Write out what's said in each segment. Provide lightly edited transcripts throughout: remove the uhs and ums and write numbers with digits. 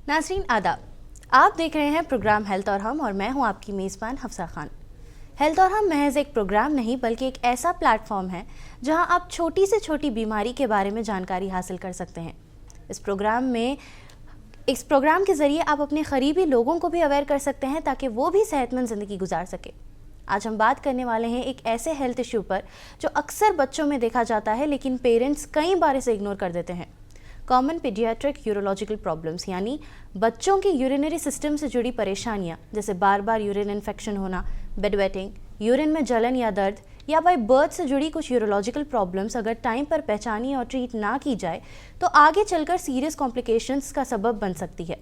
नाज़रीन आदाब, आप देख रहे हैं प्रोग्राम हेल्थ और हम, और मैं हूं आपकी मेज़बान हफ्सा खान। हेल्थ और हम महज एक प्रोग्राम नहीं बल्कि एक ऐसा प्लेटफॉर्म है जहां आप छोटी से छोटी बीमारी के बारे में जानकारी हासिल कर सकते हैं। इस प्रोग्राम के ज़रिए आप अपने करीबी लोगों को भी अवेयर कर सकते हैं ताकि वो भी सेहतमंद ज़िंदगी गुजार सके। आज हम बात करने वाले हैं एक ऐसे हेल्थ इशू पर जो अक्सर बच्चों में देखा जाता है लेकिन पेरेंट्स कई बार इसे इग्नोर कर देते हैं। कॉमन पीडियाट्रिक यूरोलॉजिकल प्रॉब्लम्स, यानी बच्चों के यूरिनरी सिस्टम से जुड़ी परेशानियां जैसे बार बार यूरिन इन्फेक्शन होना, बेड वेटिंग, यूरिन में जलन या दर्द, या बाय बर्थ से जुड़ी कुछ यूरोलॉजिकल प्रॉब्लम्स अगर टाइम पर पहचानी और ट्रीट ना की जाए तो आगे चलकर सीरियस कॉम्प्लिकेशंस का सबब बन सकती है।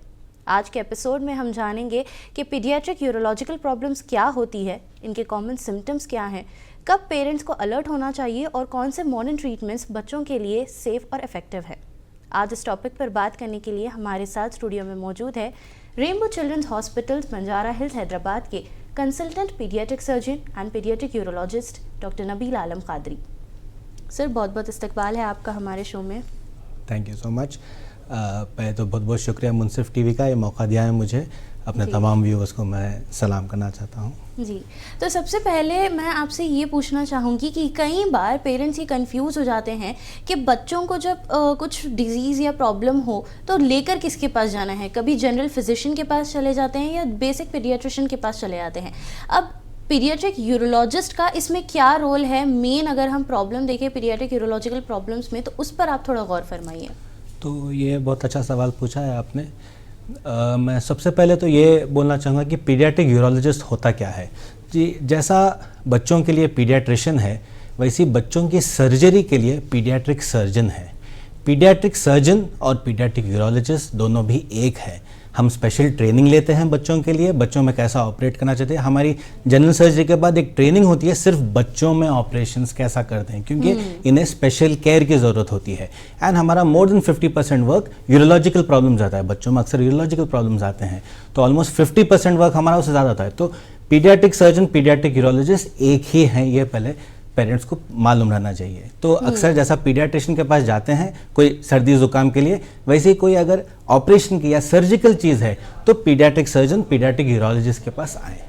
आज के एपिसोड में हम जानेंगे कि पीडियाट्रिक यूरोलॉजिकल प्रॉब्लम्स क्या होती है, इनके कॉमन सिम्टम्स क्या हैं, कब पेरेंट्स को अलर्ट होना चाहिए और कौन से मॉडर्न ट्रीटमेंट्स बच्चों के लिए सेफ और इफेक्टिव है। आज इस टॉपिक पर बात करने के लिए हमारे साथ स्टूडियो में मौजूद है rainbow children's hospital Banjara hills Hyderabad के consultant paediatric surgeon and paediatric urologist doctor Nabeel Alam Qadri. Sir, बहुत बहुत इस्तकबाल है आपका हमारे शो में। Thank you so much. पहले तो बहुत बहुत शुक्रिया मुनसिफ टीवी का ये मौका दिया है मुझे। अपने तमाम व्यूअर्स को मैं सलाम करना चाहता हूँ। जी, तो सबसे पहले मैं आपसे ये पूछना चाहूँगी कि कई बार पेरेंट्स ये कंफ्यूज हो जाते हैं कि बच्चों को जब कुछ डिजीज़ या प्रॉब्लम हो तो लेकर किसके पास जाना है। कभी जनरल फिजिशियन के पास चले जाते हैं या बेसिक पीडियाट्रिशियन के पास चले जाते हैं। अब पीडियाट्रिक यूरोलॉजिस्ट का इसमें क्या रोल है मेन, अगर हम प्रॉब्लम देखें पीडियाट्रिक यूरोलॉजिकल प्रॉब्लम्स में, तो उस पर आप थोड़ा गौर फरमाइए। तो ये बहुत अच्छा सवाल पूछा है आपने। मैं सबसे पहले तो ये बोलना चाहूँगा कि पीडियाट्रिक यूरोलॉजिस्ट होता क्या है। जी, जैसा बच्चों के लिए पीडियाट्रिशियन है वैसी बच्चों की सर्जरी के लिए पीडियाट्रिक सर्जन है। पीडियाट्रिक सर्जन और पीडियाट्रिक यूरोलॉजिस्ट दोनों भी एक है। हम स्पेशल ट्रेनिंग लेते हैं बच्चों के लिए, बच्चों में कैसा ऑपरेट करना चाहते हैं। हमारी जनरल सर्जरी के बाद एक ट्रेनिंग होती है सिर्फ बच्चों में ऑपरेशंस कैसा करते हैं, क्योंकि इन्हें स्पेशल केयर की ज़रूरत होती है। एंड हमारा more than 50% work urological problems आता है। बच्चों में अक्सर यूरोलॉजिकल प्रॉब्लम्स आते हैं, तो ऑलमोस्ट 50% वर्क हमारा उससे ज़्यादा आता है। तो पीडियाट्रिक सर्जन, पीडियाट्रिक यूरोलॉजिस्ट एक ही हैं, ये पहले पेरेंट्स को मालूम रहना चाहिए। तो अक्सर जैसा पीडियाट्रिशियन के पास जाते हैं कोई सर्दी ज़ुकाम के लिए, वैसे ही कोई अगर ऑपरेशन की या सर्जिकल चीज़ है तो पीडियाट्रिक सर्जन, पीडियाट्रिक यूरोलॉजिस्ट के पास आए।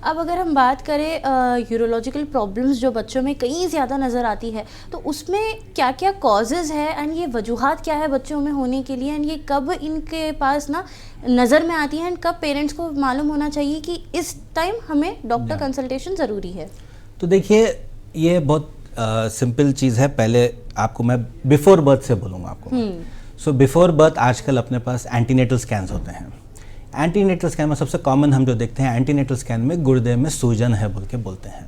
अब अगर हम बात करें यूरोलॉजिकल प्रॉब्लम्स जो बच्चों में कहीं ज़्यादा नज़र आती है, तो उसमें क्या क्या कॉजेज़ है एंड ये वजूहात क्या है बच्चों में होने के लिए, एंड ये कब इनके पास ना नज़र में आती है, एंड कब पेरेंट्स को मालूम होना चाहिए कि इस टाइम हमें डॉक्टर कंसल्टेशन ज़रूरी है। तो देखिए, ये बहुत सिंपल चीज़ है। पहले आपको मैं बिफोर बर्थ से बोलूँगा आपको। सो बिफोर बर्थ आजकल अपने पास एंटीनेटल स्कैन्स होते हैं। एंटीनेटल स्कैन में सबसे कॉमन हम जो देखते हैं, एंटीनेटल स्कैन में गुर्दे में सूजन है बोल के बोलते हैं।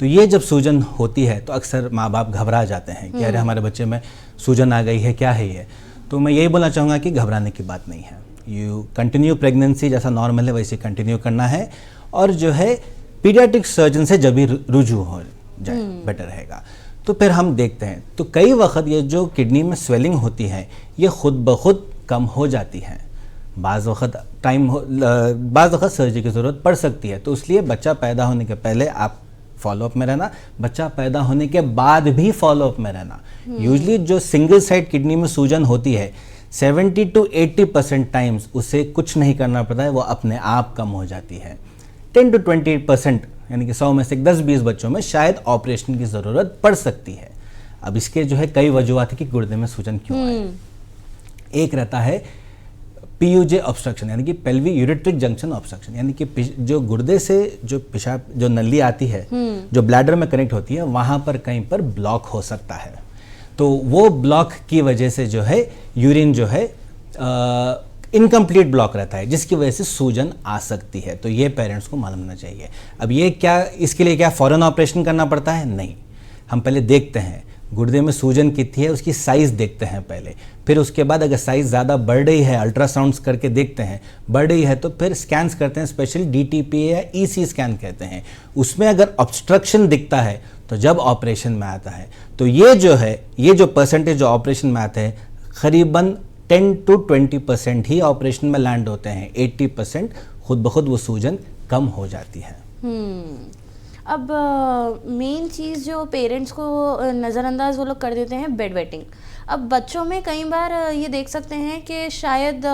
तो ये जब सूजन होती है तो अक्सर माँ बाप घबरा जाते हैं कि अरे हमारे बच्चे में सूजन आ गई है, क्या है ये। तो मैं यही बोलना चाहूँगा कि घबराने की बात नहीं है। यू कंटिन्यू प्रेगनेंसी जैसा नॉर्मल है वैसे कंटिन्यू करना है, और जो है पीडियाट्रिक सर्जन से जब भी रुजू हो जाए बेटर रहेगा। तो फिर हम देखते हैं तो कई वक्त ये जो किडनी में स्वेलिंग होती है ये खुद ब खुद कम हो जाती है। बाज़ वक्त सर्जरी की ज़रूरत पड़ सकती है। तो इसलिए बच्चा पैदा होने के पहले आप फॉलोअप में रहना, बच्चा पैदा होने के बाद भी फॉलोअप में रहना। यूजली जो सिंगल साइड किडनी में सूजन होती है 70 to 80% टाइम्स उसे कुछ नहीं करना पड़ता है, वो अपने आप कम हो जाती है। 10 to 20% यानी कि 100 में से 10-20 बच्चों में शायद ऑपरेशन की ज़रूरत पड़ सकती है। अब इसके जो है कई वजूहत है कि गुर्दे में सूजन क्यों आए। एक रहता है PUJ ऑब्स्ट्रक्शन, यानी कि पेल्विक यूरेट्रिक जंक्शन ऑब्स्ट्रक्शन, यानी कि जो गुर्दे से जो पेशाब जो नली आती है जो ब्लैडर में कनेक्ट होती है वहाँ पर कहीं पर ब्लॉक हो सकता है। तो वो ब्लॉक की वजह से जो है यूरिन जो है इनकम्प्लीट ब्लॉक रहता है, जिसकी वजह से सूजन आ सकती है। तो ये पेरेंट्स को मालूम होना चाहिए। अब ये क्या, इसके लिए क्या फ़ौरन ऑपरेशन करना पड़ता है? नहीं, हम पहले देखते हैं गुर्दे में सूजन कितनी है, उसकी साइज़ देखते हैं पहले। फिर उसके बाद अगर साइज़ ज़्यादा बढ़ रही है अल्ट्रासाउंड्स करके देखते हैं, बढ़ रही है तो फिर स्कैन्स करते हैं, स्पेशली DTPA या EC स्कैन कहते हैं। उसमें अगर ऑब्स्ट्रक्शन दिखता है तो जब ऑपरेशन में आता है। तो ये जो है, ये जो परसेंटेज जो ऑपरेशन में आते हैं करीबन 10 to 20% ही ऑपरेशन में लैंड होते हैं। 80% खुद ब खुद वो सूजन कम हो जाती है। अब मेन चीज़ जो पेरेंट्स को नज़रअंदाज वो लोग कर देते हैं, बेड वेटिंग। अब बच्चों में कई बार ये देख सकते हैं कि शायद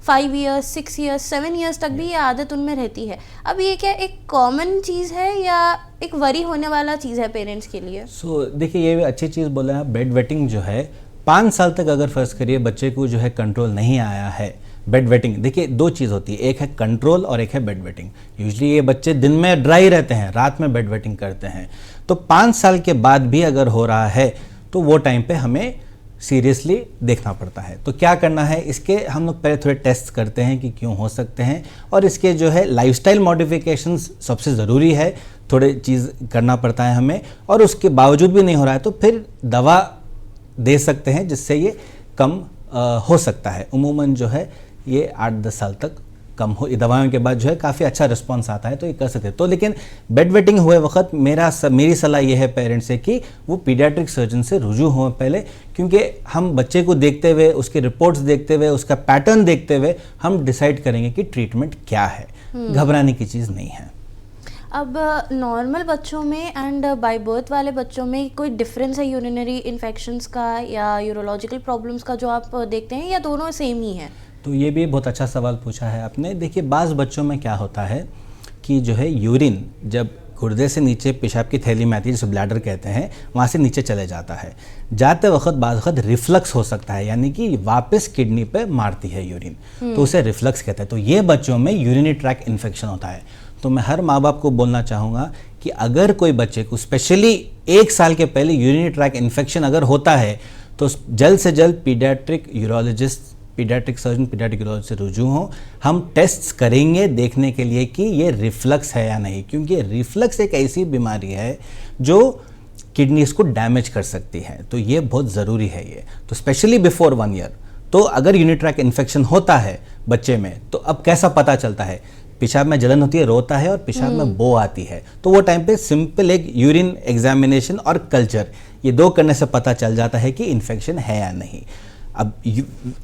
5 ईयर्स 6 ईयर्स 7 ईयर्स तक भी ये आदत उनमें रहती है। अब ये क्या एक कॉमन चीज़ है या एक वरी होने वाला चीज़ है पेरेंट्स के लिए? देखिए, ये अच्छी चीज़ बोला है। बेड वेटिंग जो है 5 साल तक अगर फर्ज करिए बच्चे को जो है कंट्रोल नहीं आया है, बेड वेटिंग, देखिए 2 चीज़ होती है, एक है कंट्रोल और एक है बेड वेटिंग। यूजली ये बच्चे दिन में ड्राई रहते हैं, रात में बेड वेटिंग करते हैं। तो 5 साल के बाद भी अगर हो रहा है तो वो टाइम पे हमें सीरियसली देखना पड़ता है। तो क्या करना है, इसके हम लोग पहले थोड़े टेस्ट करते हैं कि क्यों हो सकते हैं, और इसके जो है लाइफस्टाइल मॉडिफिकेशंस सबसे ज़रूरी है, थोड़े चीज़ करना पड़ता है हमें, और उसके बावजूद भी नहीं हो रहा है तो फिर दवा दे सकते हैं जिससे ये कम हो सकता है। उमूमन जो है ये 8-10 साल तक कम हो, दवाओं के बाद जो है काफ़ी अच्छा रिस्पांस आता है, तो ये कर सकते हैं। तो लेकिन बेड वेटिंग हुए वक्त मेरी सलाह ये है पेरेंट्स से कि वो पीडियाट्रिक सर्जन से रुजू हों पहले, क्योंकि हम बच्चे को देखते हुए, उसके रिपोर्ट्स देखते हुए, उसका पैटर्न देखते हुए हम डिसाइड करेंगे कि ट्रीटमेंट क्या है। घबराने की चीज़ नहीं है। अब नॉर्मल बच्चों में एंड बाय बर्थ वाले बच्चों में कोई डिफरेंस है यूरिनरी इन्फेक्शंस का या यूरोलॉजिकल प्रॉब्लम्स का जो आप देखते हैं, या दोनों सेम ही है? तो ये भी बहुत अच्छा सवाल पूछा है आपने। देखिए, बाज़ बच्चों में क्या होता है कि जो है यूरिन जब गुर्दे से नीचे पेशाब की थैली में आती है, जिसे ब्लैडर कहते हैं, वहाँ से नीचे चले जाता है। जाते वक्त बाज़ वक्त रिफ्लक्स हो सकता है, यानी कि वापस किडनी पे मारती है यूरिन, तो उसे रिफ्लक्स कहते हैं। तो ये बच्चों में यूरिनरी ट्रैक्ट इन्फेक्शन होता है। तो मैं हर माँ बाप को बोलना चाहूँगा कि अगर कोई बच्चे को स्पेशली 1 साल के पहले यूरिनरी ट्रैक्ट इन्फेक्शन अगर होता है तो जल्द से जल्द paediatric urologist, paediatric surgeon, paediatric urologist से रुजू हों। हम टेस्ट्स करेंगे देखने के लिए कि ये रिफ्लक्स है या नहीं, क्योंकि रिफ्लक्स एक ऐसी बीमारी है जो किडनीज को डैमेज कर सकती है, तो ये बहुत ज़रूरी है ये। तो स्पेशली बिफोर 1 ईयर, तो अगर यूरिनरी ट्रैक्ट इन्फेक्शन होता है बच्चे में, तो अब कैसा पता चलता है? पेशाब में जलन होती है, रोता है, और पेशाब में बो आती है, तो वो टाइम पे सिंपल एक यूरिन एग्जामिनेशन और कल्चर, ये 2 करने से पता चल जाता है कि इन्फेक्शन है या नहीं। अब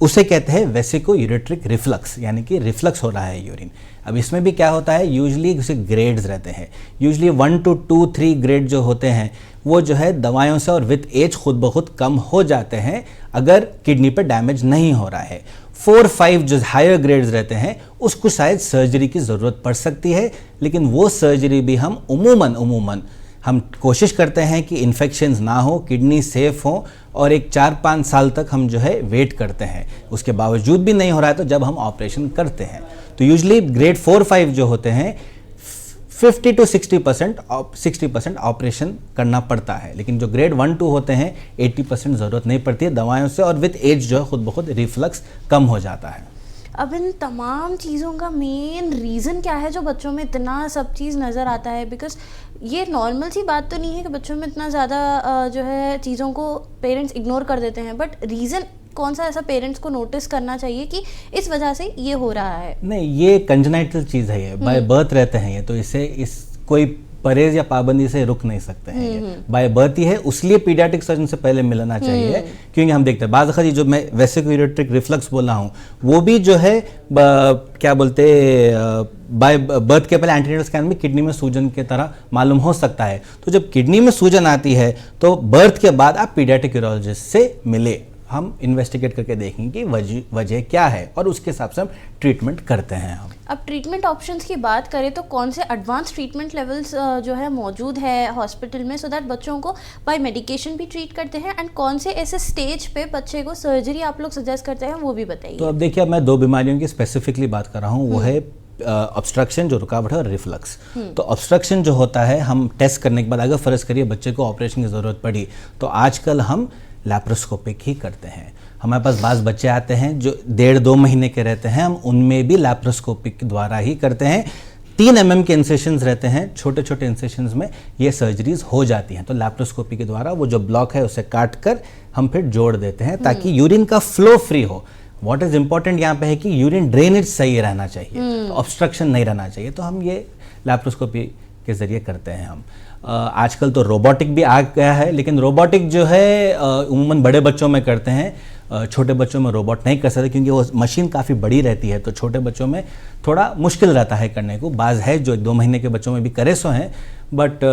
उसे कहते हैं वेसिको यूरेट्रिक रिफ्लक्स, यानी कि रिफ्लक्स हो रहा है यूरिन। अब इसमें भी क्या होता है, यूजली उसे ग्रेड्स रहते हैं, यूजली 1 to 2, 3 ग्रेड जो होते हैं वो जो है दवाइयों से और विथ एज खुद ब खुद कम हो जाते हैं अगर किडनी पर डैमेज नहीं हो रहा है। 4-5 जो हायर ग्रेड्स रहते हैं उसको शायद सर्जरी की ज़रूरत पड़ सकती है, लेकिन वो सर्जरी भी हम उमूमन हम कोशिश करते हैं कि इन्फेक्शंस ना हो, किडनी सेफ हो, और एक 4-5 साल तक हम जो है वेट करते हैं। उसके बावजूद भी नहीं हो रहा है तो जब हम ऑपरेशन करते हैं तो यूजली ग्रेड 4-5 जो होते हैं 50 to 60% ऑपरेशन करना पड़ता है, लेकिन जो ग्रेड 1-2 होते हैं 80% ज़रूरत नहीं पड़ती है दवाइयों से, और विद एज जो है खुद ब खुद रिफ्लक्स कम हो जाता है। अब इन तमाम चीज़ों का मेन रीज़न क्या है जो बच्चों में इतना सब चीज़ नज़र आता है? बिकॉज ये नॉर्मल सी बात तो नहीं है कि बच्चों में इतना ज़्यादा जो है चीज़ों को पेरेंट्स इग्नोर कर देते हैं, बट रीज़न कौन सा ऐसा पेरेंट्स को नोटिस करना चाहिए कि इस वजह से ये हो रहा है? नहीं, ये कंजेनाइटल चीज़ है, ये बाय बर्थ रहते हैं ये, तो इस कोई परहेज या पाबंदी से रुक नहीं सकते हैं, ये बाय बर्थ ही है। उसलिए पीडियाट्रिक सर्जन से पहले मिलना चाहिए, क्योंकि हम देखते हैं बाज़ वक़्त जो मैं वेसिको यूरेट्रिक रिफ्लक्स बोला हूँ वो भी जो है क्या बोलते बाय बर्थ के पहले एंटीनेटल स्कैन में किडनी में सूजन की तरह मालूम हो सकता है। तो जब किडनी में सूजन आती है तो बर्थ के बाद आप पीडियाट्रिक यूरोलॉजिस्ट से मिले, हम इन्वेस्टिगेट करके देखेंगे कि वजह क्या है, और उसके हिसाब से हम ट्रीटमेंट करते हैं। हम अब ट्रीटमेंट ऑप्शंस की बात करें तो कौन से एडवांस ट्रीटमेंट लेवल्स जो है मौजूद है हॉस्पिटल में, सो दैट बच्चों को बाय मेडिकेशन भी ट्रीट करते हैं, एंड कौन से ऐसे स्टेज पे बच्चे को सर्जरी आप लोग सजेस्ट करते हैं वो भी बताइए। तो अब देखिए, अब मैं 2 बीमारियों की स्पेसिफिकली बात कर रहा हूँ, वो है ऑब्स्ट्रक्शन जो रुकावट है, और रिफ्लक्स। तो ऑब्स्ट्रक्शन जो होता है, हम टेस्ट करने के बाद अगर फ़र्ज़ करिए बच्चे को ऑपरेशन की ज़रूरत पड़ी तो आजकल हम लैप्रोस्कोपिक ही करते हैं। हमारे पास बाज़ बच्चे आते हैं जो 1.5-2 महीने के रहते हैं, हम उनमें भी लैप्रोस्कोपिक के द्वारा ही करते हैं। 3 mm के इंसेशंस रहते हैं, छोटे छोटे इंसेशंस में ये सर्जरीज हो जाती हैं। तो लैप्रोस्कोपी के द्वारा वो जो ब्लॉक है उसे काट कर हम फिर जोड़ देते हैं ताकि यूरिन का फ्लो फ्री हो। व्हाट इज इंपॉर्टेंट यहाँ पे है कि यूरिन ड्रेनेज सही रहना चाहिए, ऑब्स्ट्रक्शन नहीं रहना चाहिए। तो हम ये लैप्रोस्कोपी के ज़रिए करते हैं। हम आजकल तो रोबोटिक भी आ गया है, लेकिन रोबोटिक जो है उमूमन बड़े बच्चों में करते हैं। छोटे बच्चों में रोबोट नहीं कर सकते, क्योंकि वो मशीन काफ़ी बड़ी रहती है, तो छोटे बच्चों में थोड़ा मुश्किल रहता है करने को। बाज़ है जो 2 महीने के बच्चों में भी करे सो हैं, बट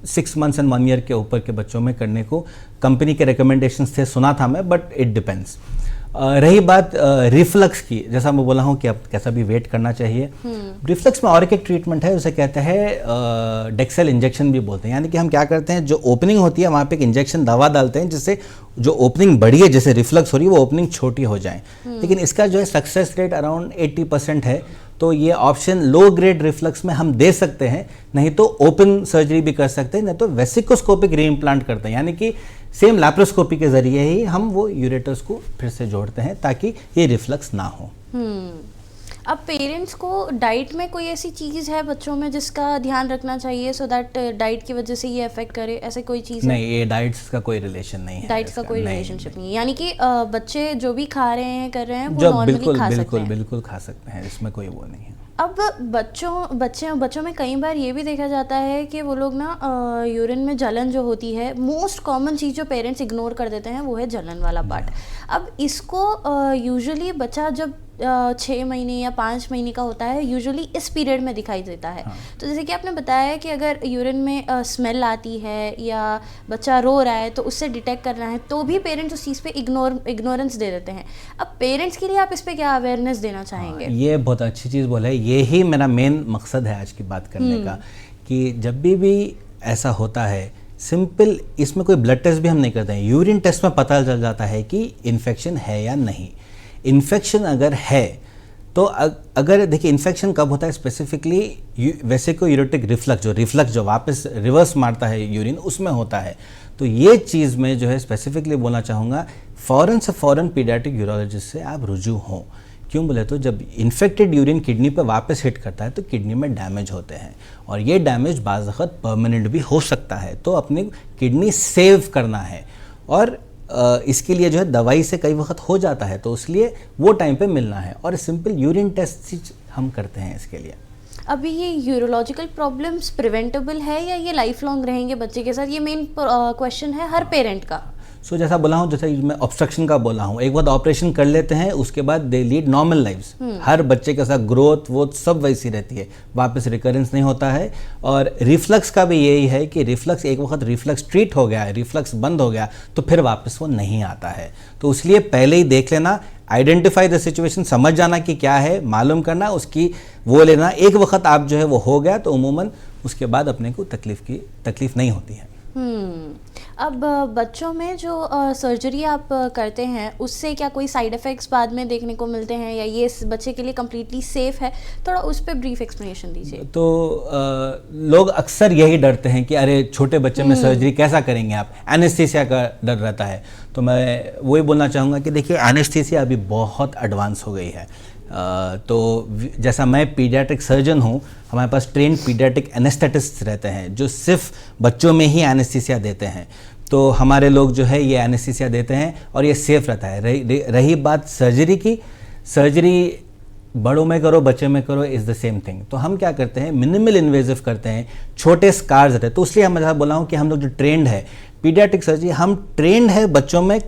6 मंथ्स एंड 1 ईयर के ऊपर के बच्चों में करने को कंपनी के रिकमेंडेशंस थे, सुना था मैं, बट इट डिपेंड्स। रही बात रिफ्लक्स की, जैसा मैं बोला हूँ कि आप कैसा भी वेट करना चाहिए। रिफ्लक्स में और एक ट्रीटमेंट है, उसे कहते हैं डेक्सेल इंजेक्शन भी बोलते हैं। यानी कि हम क्या करते हैं, जो ओपनिंग होती है वहाँ पे एक इंजेक्शन दवा डालते हैं, जिससे जो ओपनिंग बड़ी है, जैसे रिफ्लक्स हो रही है, वो ओपनिंग छोटी हो जाए। लेकिन इसका जो है सक्सेस रेट अराउंड 80% है, तो ये ऑप्शन लो ग्रेड रिफ्लक्स में हम दे सकते हैं। नहीं तो ओपन सर्जरी भी कर सकते हैं, नहीं तो वेसिकोस्कोपिक रीइम्प्लांट करते हैं, यानी कि सेम लैप्रोस्कोपी के जरिए ही हम वो यूरेटर्स को फिर से जोड़ते हैं ताकि ये रिफ्लक्स ना हो। अब पेरेंट्स को डाइट में कोई ऐसी चीज़ है बच्चों में जिसका ध्यान रखना चाहिए, सो दैट डाइट की वजह से ये अफेक्ट करे, ऐसे कोई चीज़ नहीं, ये डाइट्स का कोई रिलेशन नहीं है, डाइट्स का कोई रिलेशनशिप नहीं है, यानी कि बच्चे जो भी खा रहे हैं कर रहे हैं वो जो नॉर्मली खा सकते हैं। बिल्कुल खा सकते हैं, इसमें कोई वो नहीं है। अब बच्चों में कई बार ये भी देखा जाता है कि वो लोग ना यूरिन में जलन जो होती है, मोस्ट कॉमन चीज़ जो पेरेंट्स इग्नोर कर देते हैं वो है जलन वाला पार्ट। अब इसको यूजुअली बच्चा जब 6 महीने या 5 महीने का होता है, यूजुअली इस पीरियड में दिखाई देता है। तो जैसे कि आपने बताया कि अगर यूरिन में स्मेल आती है या बच्चा रो रहा है तो उससे डिटेक्ट करना है, तो भी पेरेंट्स उस चीज़ पे इग्नोरेंस दे देते हैं। अब पेरेंट्स के लिए आप इस पे क्या अवेयरनेस देना चाहेंगे? ये बहुत अच्छी चीज़ बोला है, ये ही मेरा मेन मकसद है आज की बात करने का, कि जब भी ऐसा होता है, सिंपल इसमें कोई ब्लड टेस्ट भी हम नहीं करते हैं, यूरिन टेस्ट में पता चल जाता है कि इन्फेक्शन है या नहीं। इन्फेक्शन अगर है तो अगर देखिए इन्फेक्शन कब होता है स्पेसिफिकली, वेसिको-यूरेटिक रिफ्लक्स जो वापस रिवर्स मारता है यूरिन, उसमें होता है। तो ये चीज़ में जो है स्पेसिफिकली बोलना चाहूँगा, फ़ौरन पीडियाट्रिक यूरोलॉजिस्ट से आप रुजू हों। क्यों बोले तो जब इन्फेक्टेड यूरिन किडनी पर वापस हिट करता है तो किडनी में डैमेज होते हैं, और ये डैमेज बाज़ वक़्त परमानेंट भी हो सकता है। तो अपनी किडनी सेव करना है, और इसके लिए जो है दवाई से कई वक्त हो जाता है, तो इसलिए वो टाइम पे मिलना है, और सिंपल यूरिन टेस्ट हम करते हैं इसके लिए। अभी ये यूरोलॉजिकल प्रॉब्लम्स प्रिवेंटेबल है या ये लाइफ लॉन्ग रहेंगे बच्चे के साथ? ये मेन क्वेश्चन है हर पेरेंट का। सो जैसा बोला हूँ, जैसे मैं ऑब्स्ट्रक्शन का बोला हूँ, एक बार ऑपरेशन कर लेते हैं, उसके बाद दे लीड नॉर्मल लाइव्स। हर बच्चे के साथ ग्रोथ वो सब वैसी रहती है, वापस रिकरेंस नहीं होता है। और रिफ्लक्स का भी यही है कि रिफ्लक्स एक वक्त रिफ्लक्स ट्रीट हो गया है, रिफ्लक्स बंद हो गया, तो फिर वापस वो नहीं आता है। तो इसलिए पहले ही देख लेना, आइडेंटिफाई द सिचुएशन, समझ जाना कि क्या है, मालूम करना, उसकी वो लेना। एक वक्त आप जो है वो हो गया तो उमूमन उसके बाद अपने को तकलीफ नहीं होती है। अब बच्चों में जो सर्जरी आप करते हैं उससे क्या कोई साइड इफ़ेक्ट्स बाद में देखने को मिलते हैं, या ये इस बच्चे के लिए कम्प्लीटली सेफ़ है? थोड़ा उस पर ब्रीफ एक्सप्लेनेशन दीजिए। तो लोग अक्सर यही डरते हैं कि अरे छोटे बच्चे में सर्जरी कैसा करेंगे आप, एनेस्थीसिया का डर रहता है। तो मैं वही बोलना चाहूँगा कि देखिए एनेस्थीसिया अभी बहुत एडवांस हो गई है। तो जैसा मैं पीडियाट्रिक सर्जन हूँ, हमारे पास ट्रेंड पीडियाट्रिक एनेस्थेटिस्ट रहते हैं जो सिर्फ बच्चों में ही एनेस्थीसिया देते हैं। तो हमारे लोग जो है ये एनेस्थीसिया देते हैं और ये सेफ रहता है। रही बात सर्जरी की, सर्जरी बड़ों में करो बच्चे में करो इज़ द सेम थिंग। तो हम क्या करते हैं, मिनिमल इन्वेजिव करते हैं, छोटे स्कार्स रहते हैं। तो इसलिए हम बोला हूँ कि हम लोग जो ट्रेंड है पीडियाट्रिक सर्जरी, हम ट्रेंड है बच्चों में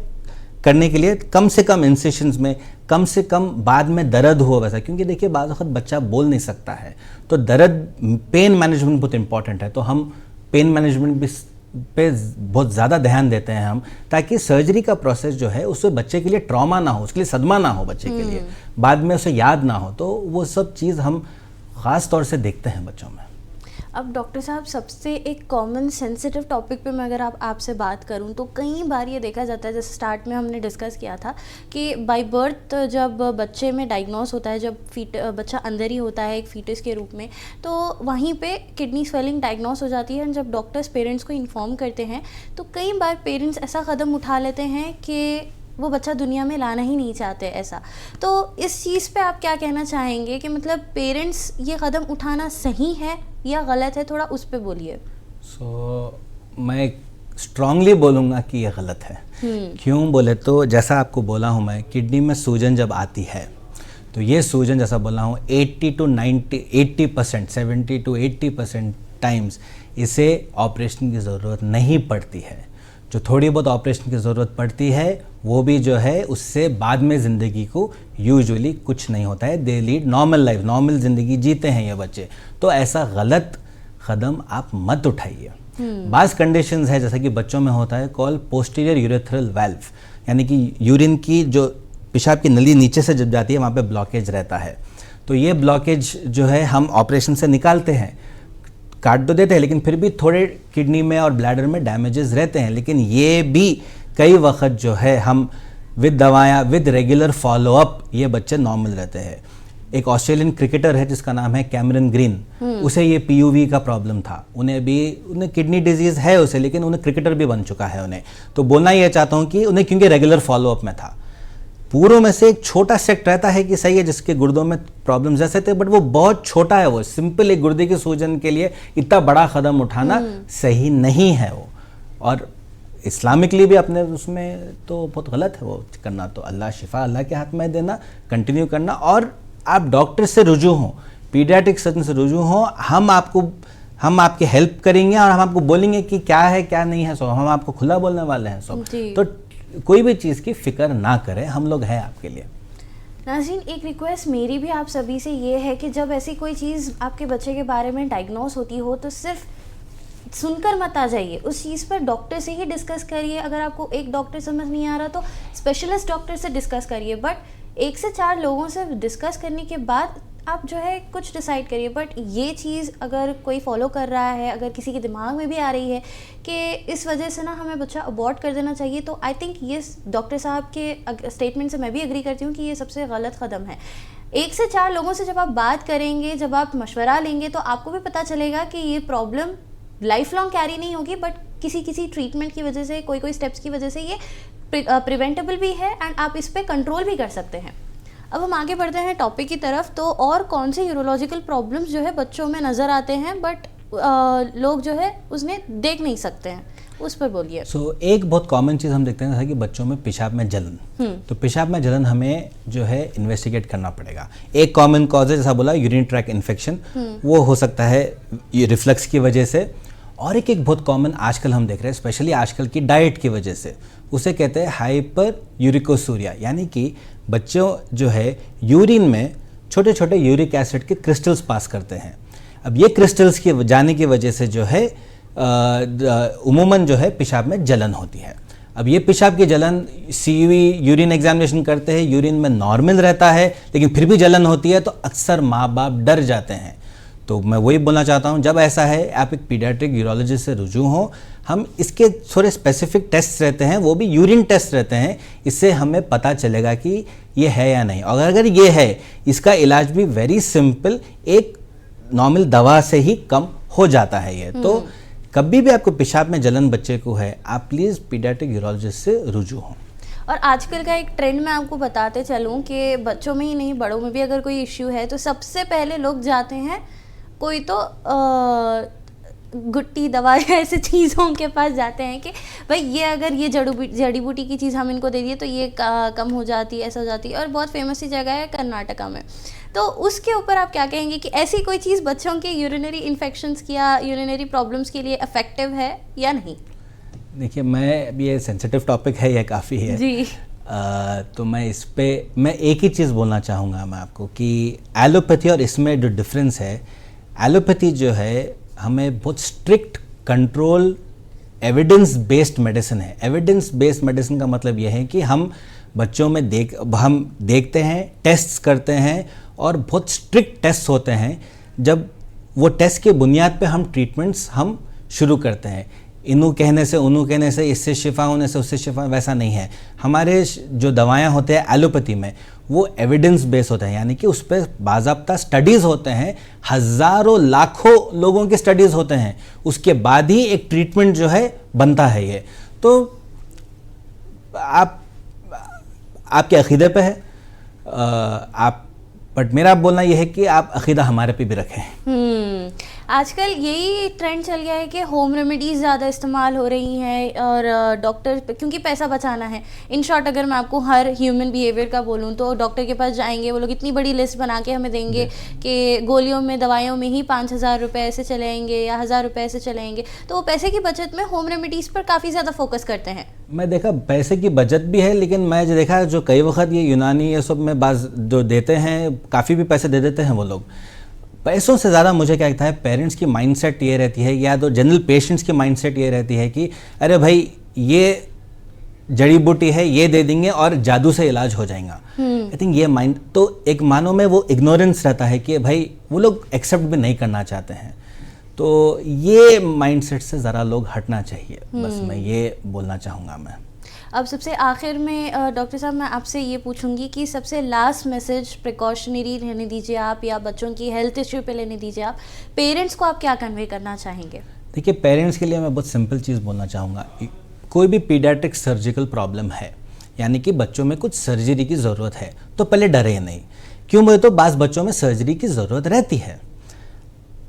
करने के लिए कम से कम इंसिशंस में, कम से कम बाद में दर्द हो वैसा, क्योंकि देखिए बाद वक्त बच्चा बोल नहीं सकता है, तो दर्द पेन मैनेजमेंट बहुत इंपॉर्टेंट है। तो हम पेन मैनेजमेंट भी पे बहुत ज़्यादा ध्यान देते हैं हम, ताकि सर्जरी का प्रोसेस जो है उससे बच्चे के लिए ट्रॉमा ना हो, उसके लिए सदमा ना हो, बच्चे के लिए बाद में उसे याद ना हो। तो वो सब चीज़ हम ख़ास तौर से देखते हैं बच्चों में। अब डॉक्टर साहब, सबसे एक कॉमन सेंसिटिव टॉपिक पे मैं अगर आपसे बात करूं तो कई बार ये देखा जाता है, जैसे स्टार्ट में हमने डिस्कस किया था कि बाय बर्थ जब बच्चे में डायग्नोस होता है, जब बच्चा अंदर ही होता है एक फीटस के रूप में, तो वहीं पे किडनी स्वेलिंग डायग्नोस हो जाती है। और जब डॉक्टर्स पेरेंट्स को इन्फॉर्म करते हैं तो कई बार पेरेंट्स ऐसा कदम उठा लेते हैं कि वो बच्चा दुनिया में लाना ही नहीं चाहते ऐसा। तो इस चीज़ पे आप क्या कहना चाहेंगे कि मतलब पेरेंट्स ये कदम उठाना सही है या गलत है? थोड़ा उस पे बोलिए। मैं स्ट्रांगली बोलूँगा कि ये गलत है। क्यों बोले तो जैसा आपको बोला हूँ मैं, किडनी में सूजन जब आती है तो ये सूजन जैसा बोला हूँ 80 to 80%, 70 to 80% टाइम्स इसे ऑपरेशन की ज़रूरत नहीं पड़ती है। जो थोड़ी बहुत ऑपरेशन की ज़रूरत पड़ती है वो भी जो है उससे बाद में ज़िंदगी को यूजुअली कुछ नहीं होता है, they lead normal life, normal ज़िंदगी जीते हैं ये बच्चे। तो ऐसा गलत कदम आप मत उठाइए। बाज़ कंडीशंस है जैसा कि बच्चों में होता है कॉल पोस्टीरियर यूरेथ्रल वाल्व, यानी कि यूरिन की जो पेशाब की नली नीचे से जब जाती है वहाँ पे ब्लॉकेज रहता है। तो ये ब्लॉकेज जो है हम ऑपरेशन से निकालते हैं, काट तो देते हैं, लेकिन फिर भी थोड़े किडनी में और ब्लैडर में डैमेजेस रहते हैं। लेकिन ये भी कई वक्त जो है हम विद दवाएं, विद रेगुलर फॉलोअप ये बच्चे नॉर्मल रहते हैं। एक ऑस्ट्रेलियन क्रिकेटर है जिसका नाम है कैमरन ग्रीन, उसे ये पीयूवी का प्रॉब्लम था, उन्हें किडनी डिजीज़ है उसे, लेकिन उन्हें क्रिकेटर भी बन चुका है उन्हें। तो बोलना ये चाहता हूँ कि उन्हें क्योंकि रेगुलर फॉलोअप में था, पूरों में से एक छोटा सेक्ट रहता है कि सही है जिसके गुर्दों में प्रॉब्लम जैसे थे, बट वो बहुत छोटा है, वो सिंपल एक गुर्दे की सूजन के लिए इतना बड़ा कदम उठाना सही नहीं है वो। और इस्लामिकली भी अपने उसमें तो बहुत गलत है वो करना। तो अल्लाह शिफा अल्लाह के हाथ में देना, कंटिन्यू करना, और आप डॉक्टर से रुजू हों, पीडियाट्रिक सर्जन से रुजू हों। हम आपकी हेल्प करेंगे और हम आपको बोलेंगे कि क्या है क्या नहीं है, सब हम आपको खुला बोलने वाले हैं सब। तो कोई भी चीज़ की फिक्र ना करें, हम लोग हैं आपके लिए। नाज़रीन, एक रिक्वेस्ट मेरी भी आप सभी से ये है कि जब ऐसी कोई चीज़ आपके बच्चे के बारे में डायग्नोस होती हो तो सिर्फ सुनकर मत आ जाइए, उस चीज़ पर डॉक्टर से ही डिस्कस करिए। अगर आपको एक डॉक्टर समझ नहीं आ रहा तो स्पेशलिस्ट डॉक्टर से डिस्कस करिए, बट 1 से 4 लोगों से डिस्कस करने के बाद आप जो है कुछ डिसाइड करिए। बट ये चीज़ अगर कोई फॉलो कर रहा है, अगर किसी के दिमाग में भी आ रही है कि इस वजह से ना हमें बच्चा अबॉर्ट कर देना चाहिए, तो आई थिंक ये डॉक्टर साहब के स्टेटमेंट से मैं भी एग्री करती हूँ कि ये सबसे गलत कदम है। 1 से 4 लोगों से जब आप बात करेंगे, जब आप मशवरा लेंगे, तो आपको भी पता चलेगा कि ये प्रॉब्लम लाइफ लॉन्ग कैरी नहीं होगी, बट किसी ट्रीटमेंट की वजह से, कोई स्टेप्स की वजह से ये प्रिवेंटेबल भी है एंड आप इस पर कंट्रोल भी कर सकते हैं। अब हम आगे बढ़ते हैं टॉपिक की तरफ। तो और कौन से यूरोलॉजिकल प्रॉब्लम्स जो है बच्चों में नज़र आते हैं बट लोग जो है उसमें देख नहीं सकते हैं, उस पर बोलिए। एक बहुत कॉमन चीज़ हम देखते हैं जैसा कि बच्चों में पेशाब में जलन। तो पेशाब में जलन हमें जो है इन्वेस्टिगेट करना पड़ेगा। एक कॉमन कॉज है जैसा बोला यूरिन ट्रैक इन्फेक्शन, वो हो सकता है रिफ्लक्स की वजह से। और एक बहुत कॉमन आजकल हम देख रहे हैं, स्पेशली आजकल की डाइट की वजह से, उसे कहते हैं हाइपर यूरिकोसूरिया, यानी कि बच्चों जो है यूरिन में छोटे छोटे यूरिक एसिड के क्रिस्टल्स पास करते हैं। अब ये क्रिस्टल्स के जाने की वजह से जो है उमूमन जो है पेशाब में जलन होती है। अब ये पेशाब की जलन सीवी यूरिन एग्जामिनेशन करते हैं, यूरिन में नॉर्मल रहता है, लेकिन फिर भी जलन होती है, तो अक्सर माँ बाप डर जाते हैं। तो मैं वही बोलना चाहता हूँ, जब ऐसा है आप एक पीडियाट्रिक यूरोलॉजिस्ट से रुजू हों। हम इसके थोड़े स्पेसिफिक टेस्ट रहते हैं, वो भी यूरिन टेस्ट रहते हैं, इससे हमें पता चलेगा कि ये है या नहीं। और अगर ये है, इसका इलाज भी वेरी सिंपल, एक नॉर्मल दवा से ही कम हो जाता है ये। तो कभी भी आपको पेशाब में जलन बच्चे को है, आप प्लीज़ पीडियाट्रिक यूरोलॉजिस्ट से रुजू हों। और आजकल का एक ट्रेंड मैं आपको बताते चलूँ कि बच्चों में ही नहीं बड़ों में भी अगर कोई इश्यू है तो सबसे पहले लोग जाते हैं कोई तो गुट्टी दवा ऐसे चीज़ों के पास जाते हैं कि भाई ये अगर ये जड़ी बूटी की चीज़ हम इनको दे दिए तो ये कम हो जाती है, ऐसा हो जाती है। और बहुत फेमस सी जगह है कर्नाटका में, तो उसके ऊपर आप क्या कहेंगे कि ऐसी कोई चीज़ बच्चों के यूरिनरी इन्फेक्शंस की या यूरिनरी प्रॉब्लम्स के लिए इफेक्टिव है या नहीं? देखिए, मैं ये सेंसिटिव टॉपिक है, ये काफ़ी है जी। तो मैं इस पे मैं एक ही चीज़ बोलना चाहूँगा मैं आपको कि एलोपैथी और इसमें जो डिफरेंस है, एलोपैथी जो है हमें बहुत strict control evidence based medicine है। एविडेंस बेस्ड मेडिसिन का मतलब यह है कि हम बच्चों में हम देखते हैं, टेस्ट्स करते हैं, और बहुत स्ट्रिक्ट टेस्ट होते हैं। जब वो टेस्ट के बुनियाद पे हम ट्रीटमेंट्स हम शुरू करते हैं, इनू कहने से उनू कहने से, इससे शिफा होने से उससे शिफा, वैसा नहीं है। हमारे जो दवाएं होते हैं एलोपैथी में, वो एविडेंस बेस होते हैं, यानी कि उस पर बाज़ाब्ता स्टडीज़ होते हैं, हज़ारों लाखों लोगों के स्टडीज़ होते हैं, उसके बाद ही एक ट्रीटमेंट जो है बनता है। ये तो आपके अक़ीदे पे है, बट मेरा बोलना यह है कि आप अक़ीदा हमारे पे भी रखें। आजकल यही ट्रेंड चल गया है कि होम रेमेडीज़ ज़्यादा इस्तेमाल हो रही हैं और डॉक्टर क्योंकि पैसा बचाना है। इन शॉर्ट अगर मैं आपको हर ह्यूमन बिहेवियर का बोलूँ तो डॉक्टर के पास जाएंगे, वो लोग इतनी बड़ी लिस्ट बना के हमें देंगे कि गोलियों में दवाइयों में ही 5,000 रुपये ऐसे चलेंगे या 1,000 रुपये ऐसे चलेंगे। तो वो पैसे की बचत में होम रेमेडीज़ पर काफ़ी ज़्यादा फोकस करते हैं। मैं देखा पैसे की बचत भी है, लेकिन मैं जो देखा जो कई वक्त ये यूनानी ये सब में बाज जो देते हैं काफ़ी भी पैसे दे देते हैं वो लोग। पैसों से ज़्यादा मुझे क्या लगता है पेरेंट्स की माइंडसेट ये रहती है या तो जनरल पेशेंट्स की माइंडसेट ये रहती है कि अरे भाई ये जड़ी बूटी है, ये दे देंगे और जादू से इलाज हो जाएगा। आई थिंक ये माइंड तो एक मानो में वो इग्नोरेंस रहता है कि भाई वो लोग एक्सेप्ट भी नहीं करना चाहते हैं। तो ये माइंडसेट से ज़रा लोग हटना चाहिए, बस मैं ये बोलना चाहूँगा। मैं अब सबसे आखिर में डॉक्टर साहब मैं आपसे ये पूछूंगी कि सबसे लास्ट मैसेज प्रिकॉशनरी रहने दीजिए आप या बच्चों की हेल्थ इश्यू पे लेने दीजिए आप, पेरेंट्स को आप क्या कन्वे करना चाहेंगे? देखिए पेरेंट्स के लिए मैं बहुत सिंपल चीज़ बोलना चाहूँगा। कोई भी पीडियाट्रिक सर्जिकल प्रॉब्लम है यानी कि बच्चों में कुछ सर्जरी की ज़रूरत है तो पहले डरे नहीं। क्यों बोले तो बाज़ बच्चों में सर्जरी की ज़रूरत रहती है।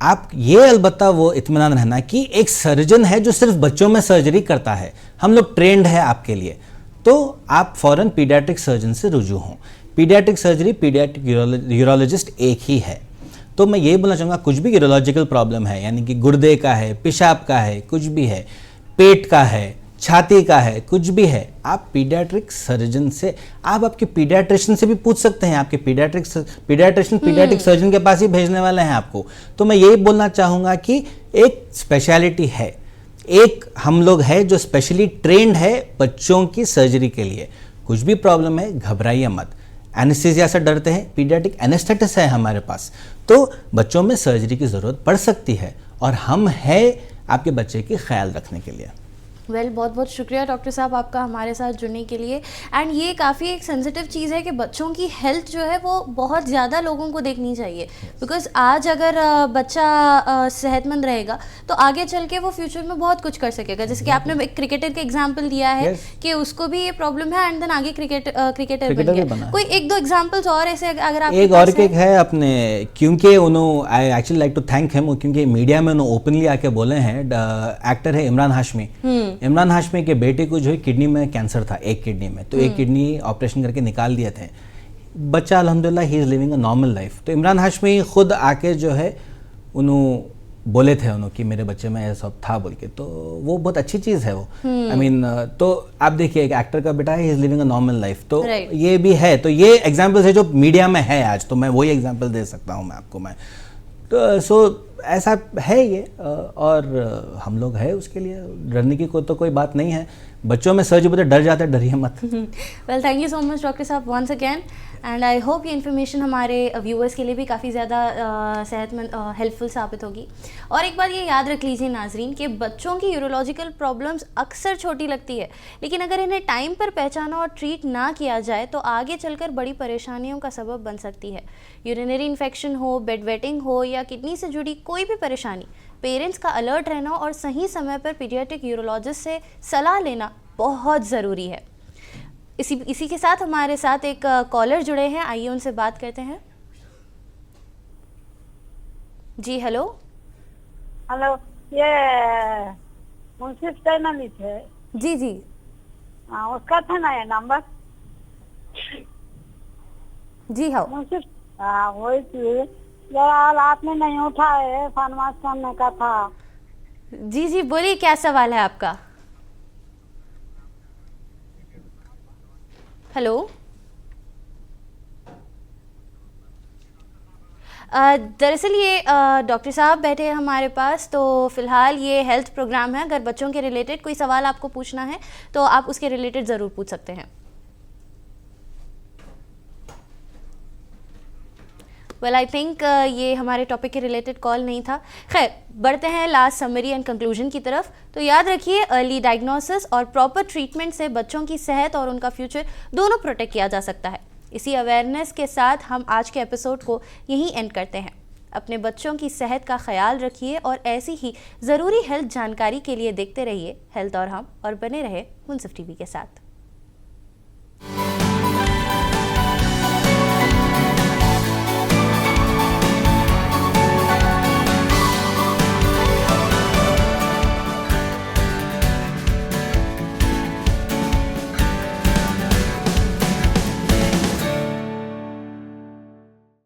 आप ये अलबत्ता वो इत्मीनान रहना कि एक सर्जन है जो सिर्फ बच्चों में सर्जरी करता है, हम लोग ट्रेंड है आपके लिए, तो आप फ़ौरन पीडियाट्रिक सर्जन से रुजू हों। पीडियाट्रिक सर्जरी पीडियाट्रिक यूरोलॉजिस्ट एक ही है। तो मैं ये बोलना चाहूँगा कुछ भी यूरोलॉजिकल प्रॉब्लम है यानी कि गुर्दे का है, पेशाब का है, कुछ भी है, पेट का है, छाती का है, कुछ भी है, आप पीडियाट्रिक सर्जन से आप आपके पीडियाट्रिशियन से भी पूछ सकते हैं। आपके पीडियाट्रिशियन पीडियाट्रिक सर्जन के पास ही भेजने वाले हैं आपको। तो मैं यही बोलना चाहूँगा कि एक स्पेशलिटी है, एक हम लोग है जो स्पेशली ट्रेंड है बच्चों की सर्जरी के लिए। कुछ भी प्रॉब्लम है घबराइए मत। एनेस्थीसिया से डरते हैं, पीडियाट्रिक एनेस्थेटिस्ट है हमारे पास, तो बच्चों में सर्जरी की ज़रूरत पड़ सकती है और हम है आपके बच्चे की ख्याल रखने के लिए। बहुत बहुत शुक्रिया डॉक्टर साहब आपका हमारे साथ जुड़ने के लिए। एंड ये काफ़ी एक सेंसिटिव चीज़ है कि बच्चों की हेल्थ जो है वो बहुत ज़्यादा लोगों को देखनी चाहिए, बिकॉज आज अगर बच्चा सेहतमंद रहेगा तो आगे चल के वो फ्यूचर में बहुत कुछ कर सकेगा। जैसे कि आपने एक क्रिकेटर का एग्जाम्पल दिया है कि उसको भी ये प्रॉब्लम है एंड देन आगे क्रिकेटर बन गया। कोई एक दो एग्जाम्पल्स और ऐसे अगर आप एक और एक है अपने, क्योंकि उन्होंने I actually like to thank him, क्योंकि मीडिया में उन्होंने ओपनली आके बोले हैं। एक्टर है इमरान हाशमी। इमरान हाशमी के बेटे को जो है किडनी में कैंसर था, एक किडनी में, तो एक किडनी ऑपरेशन करके निकाल दिए थे। बच्चा अल्हम्दुलिल्लाह he is living a normal life. तो इमरान हाशमी खुद आके जो है उन्होंने बोले थे उन्होंने कि मेरे बच्चे में ऐसा सब था बोल के, तो वो बहुत अच्छी चीज़ है वो। आई मीन तो आप देखिए एक एक्टर का बेटा है, he is living a normal life, तो ये भी है। तो ये एग्जाम्पल्स है जो मीडिया में है आज, तो मैं वही एग्जाम्पल दे सकता हूँ मैं आपको। मैं तो सो ऐसा है ये, और हम लोग है उसके लिए डरने की तो कोई बात नहीं है। बच्चों में सर्जरी तो डर जाते हैं, डरिए मत। Well thank you so much doctor साहब once again, and I hope ये इन्फॉर्मेशन हमारे व्यूअर्स के लिए भी काफ़ी ज़्यादा सेहतमंद हेल्पफुल साबित होगी। और एक बात ये याद रख लीजिए नाजरीन कि बच्चों की यूरोलॉजिकल प्रॉब्लम्स अक्सर छोटी लगती है, लेकिन अगर इन्हें टाइम पर पहचाना और ट्रीट ना किया जाए तो आगे चलकर बड़ी परेशानियों का सबब बन सकती है। यूरिनरी इन्फेक्शन हो, बेड वेटिंग हो या किडनी से जुड़ी कोई भी परेशानी, पेरेंट्स का अलर्ट रहना और सही समय पर पीडियाट्रिक यूरोलॉजिस्ट से सलाह लेना बहुत ज़रूरी है। इसी के साथ हमारे साथ एक कॉलर जुड़े हैं, आइए उनसे बात करते हैं। जी हेलो। हेलो, ये मुंसिफ टैनलिस्ट है? जी जी हाँ, उसका था ना ये नंबर? जी हाँ मुंसिफ, हाँ वही थी। यार आपने नहीं उठाए, फरमाश करने का था। जी जी बोलिए, क्या सवाल है आपका? हेलो। दरअसल ये डॉक्टर साहब बैठे हैं हमारे पास, तो फ़िलहाल ये हेल्थ प्रोग्राम है। अगर बच्चों के रिलेटेड कोई सवाल आपको पूछना है तो आप उसके रिलेटेड ज़रूर पूछ सकते हैं। वेल आई थिंक ये हमारे टॉपिक के रिलेटेड कॉल नहीं था। खैर बढ़ते हैं लास्ट समरी एंड कंक्लूजन की तरफ। तो याद रखिए, अर्ली डायग्नोसिस और प्रॉपर ट्रीटमेंट से बच्चों की सेहत और उनका फ्यूचर दोनों प्रोटेक्ट किया जा सकता है। इसी अवेयरनेस के साथ हम आज के एपिसोड को यहीं एंड करते हैं। अपने बच्चों की सेहत का ख्याल रखिए और ऐसी ही ज़रूरी हेल्थ जानकारी के लिए देखते रहिए हेल्थ और हम, और बने रहे मुंसिफ टीवी के साथ।